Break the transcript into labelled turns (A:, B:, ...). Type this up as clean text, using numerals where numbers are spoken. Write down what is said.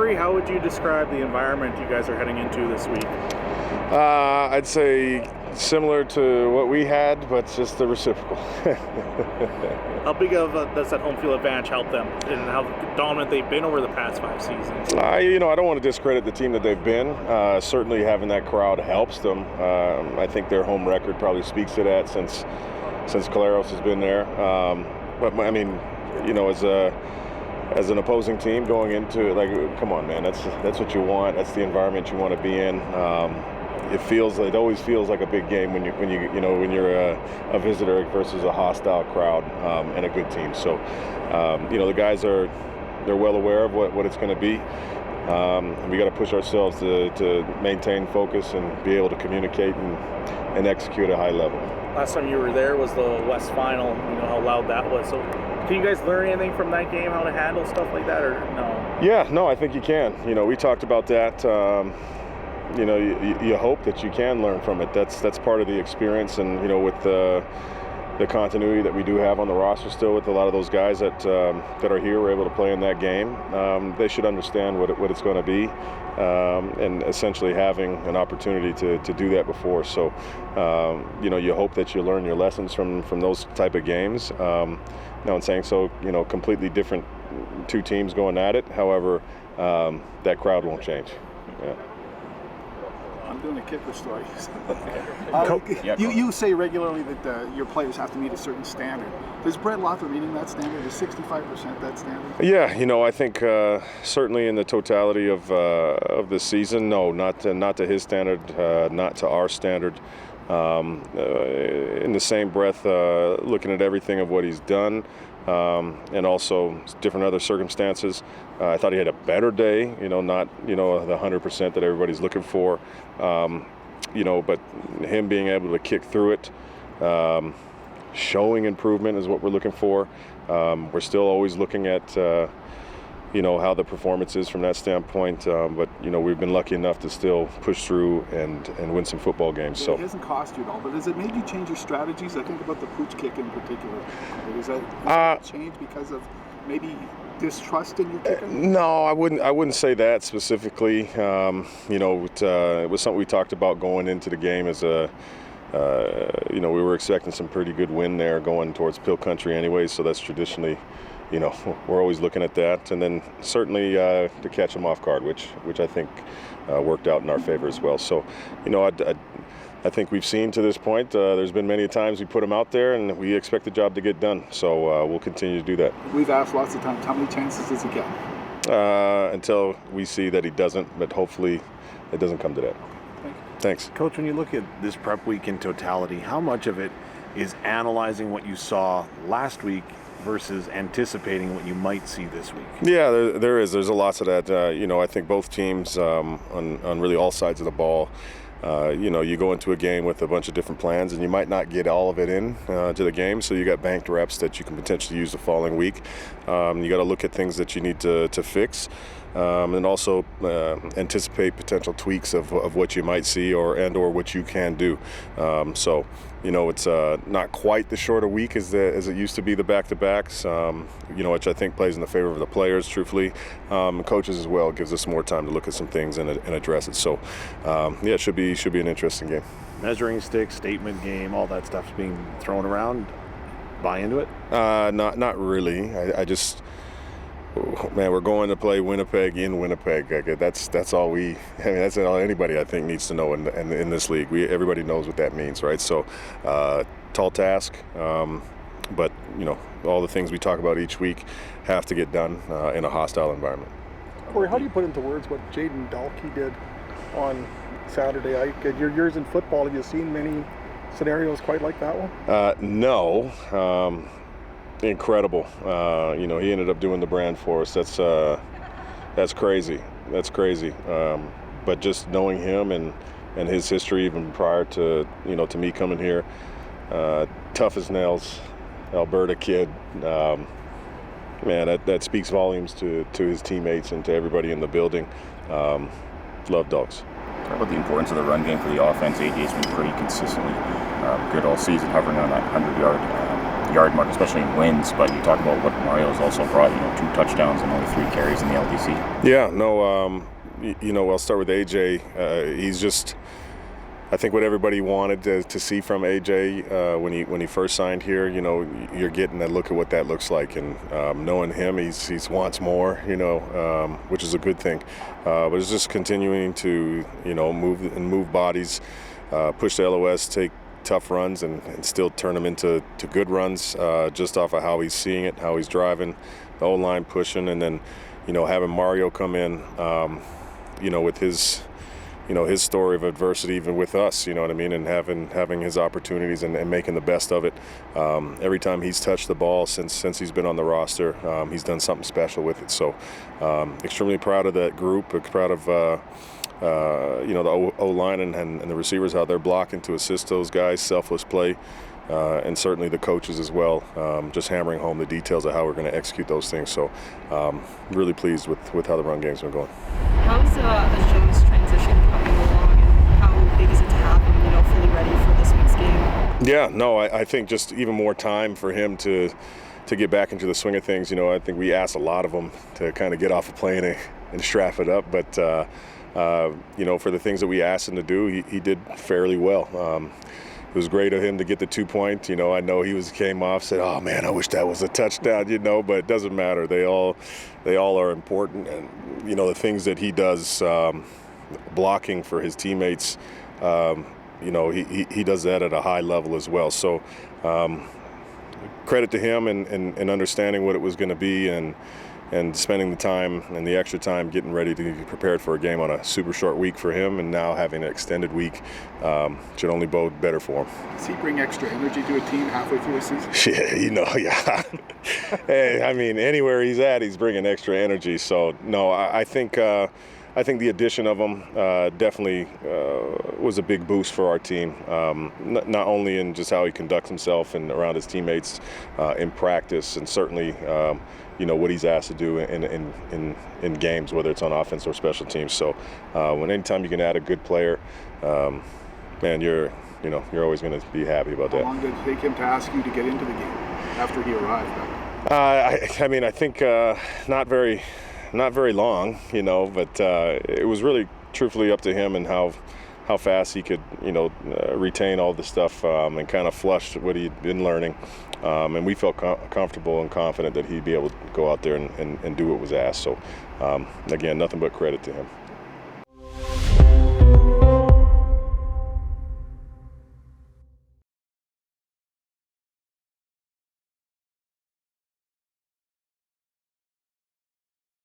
A: Corey, how would you describe the environment you guys are heading into this week?
B: I'd say similar to what we had, but just the reciprocal.
A: How big of does that home field advantage help them, and how dominant they've been over the past 5 seasons?
B: I don't want to discredit the team that they've been. Certainly having that crowd helps them. I think their home record probably speaks to that since Caleros has been there. But I mean, as an opposing team going into it, like, come on, man, that's what you want. That's the environment you want to be in. It always feels like a big game when you're a visitor versus a hostile crowd and a good team. So, the guys they're well aware of what it's going to be. We got to push ourselves to maintain focus and be able to communicate and execute at a high level.
A: Last time you were there was the West Final. You know how loud that was. So, can you guys learn anything from that game, how to handle stuff like that, or no?
B: Yeah, no, I think you can. We talked about that. You hope that you can learn from it. That's part of the experience, and with the continuity that we do have on the roster still with a lot of those guys that are here, we're able to play in that game. They should understand what it's going to be, and essentially having an opportunity to do that before. So, you hope that you learn your lessons from those type of games. Now, in saying so, completely different two teams going at it. However, that crowd won't change. Yeah.
C: I'm doing a kicker story. You say regularly that your players have to meet a certain standard. Is Brett Lothar meeting that standard? Is 65% that standard?
B: Yeah, I think certainly in the totality of this season, no, not to his standard, not to our standard. In the same breath, looking at everything of what he's done, and also different other circumstances. I thought he had a better day, not the 100% that everybody's looking for, but him being able to kick through it, showing improvement is what we're looking for. We're still always looking at how the performance is from that standpoint, but we've been lucky enough to still push through and win some football games. So
C: it hasn't cost you at all, but has it made you change your strategies? I think about the pooch kick in particular. Is that change because of maybe distrust in your kicker?
B: No, I wouldn't say that specifically. It was something we talked about going into the game as we were expecting some pretty good win there going towards Pill Country anyway, so that's traditionally, we're always looking at that. And then certainly to catch them off guard, which I think worked out in our favor as well. So, I think we've seen to this point, there's been many times we put him out there and we expect the job to get done. So we'll continue to do that.
C: We've asked lots of times, how many chances does he get?
B: Until we see that he doesn't, but hopefully it doesn't come to that. Thanks.
D: Coach, when you look at this prep week in totality, how much of it is analyzing what you saw last week versus anticipating what you might see this week?
B: Yeah, there is. There's a lot of that. I think both teams on really all sides of the ball, you go into a game with a bunch of different plans and you might not get all of it in to the game, so you got banked reps that you can potentially use the following week. You got to look at things that you need to fix. And also anticipate potential tweaks of what you might see or what you can do. So, it's not quite the shorter week as it used to be, the back-to-backs, which I think plays in the favor of the players, truthfully. Coaches as well, gives us more time to look at some things and address it. So, it should be an interesting game.
D: Measuring stick, statement game, all that stuff's being thrown around. Buy into it?
B: Not really. I just... Man, we're going to play Winnipeg in Winnipeg. That's all that's all anybody I think needs to know in this league. Everybody knows what that means, right? So, tall task, but all the things we talk about each week have to get done in a hostile environment.
E: Corey, how do you put into words what Jaden Dahlke did on Saturday? Your years in football, have you seen many scenarios quite like that one?
B: No. Incredible. He ended up doing the brand for us. That's crazy. But just knowing him and his history even prior to to me coming here, tough as nails, Alberta kid. That speaks volumes to his teammates and to everybody in the building. Love dogs.
F: Talk about the importance of the run game for the offense. AJ's been pretty consistently good all season, hovering on that 100-yard yard mark, especially in wins. But you talk about what Mario's also brought. 2 touchdowns and only 3 carries in the LDC.
B: Yeah, no, I'll start with AJ. He's just, I think, what everybody wanted to see from AJ when he first signed here. You're getting a look at what that looks like, and knowing him, he wants more. Which is a good thing. But it's just continuing to move bodies, push the LOS, take tough runs, and still turn them into good runs, just off of how he's seeing it, how he's driving, the O-line pushing, and then having Mario come in, with his story of adversity, even with us, and having his opportunities and making the best of it. Every time he's touched the ball since he's been on the roster, he's done something special with it. So extremely proud of that group, proud of the O-line and the receivers, how they're blocking to assist those guys, selfless play, and certainly the coaches as well, just hammering home the details of how we're going to execute those things. So really pleased with how the run game's been going.
G: How's Joe's transition coming along, and how big is it to have him, fully ready for this week's game?
B: Yeah, no, I think just even more time for him to get back into the swing of things. I think we asked a lot of him to kind of get off a plane and strap it up, but for the things that we asked him to do, he did fairly well. It was great of him to get the 2-point. I know he came off, said, "Oh man, I wish that was a touchdown," but it doesn't matter. They all are important, and the things that he does, blocking for his teammates, he does that at a high level as well. So credit to him and understanding what it was going to be, and spending the time and the extra time getting ready to be prepared for a game on a super short week for him, and now having an extended week should only bode better for him.
C: Does he bring extra energy to a team halfway through the season?
B: Yeah. Hey, anywhere he's at, he's bringing extra energy. So, no, I think the addition of him definitely was a big boost for our team, not only in just how he conducts himself and around his teammates in practice, and certainly what he's asked to do in games, whether it's on offense or special teams. So anytime you can add a good player, man, you're always going to be happy about that.
C: How long did it take him to ask you to get into the game after he arrived?
B: I think not very long, but it was really truthfully up to him and how fast he could, retain all the stuff and kind of flush what he'd been learning. And we felt comfortable and confident that he'd be able to go out there and do what was asked. So, again, nothing but credit to him.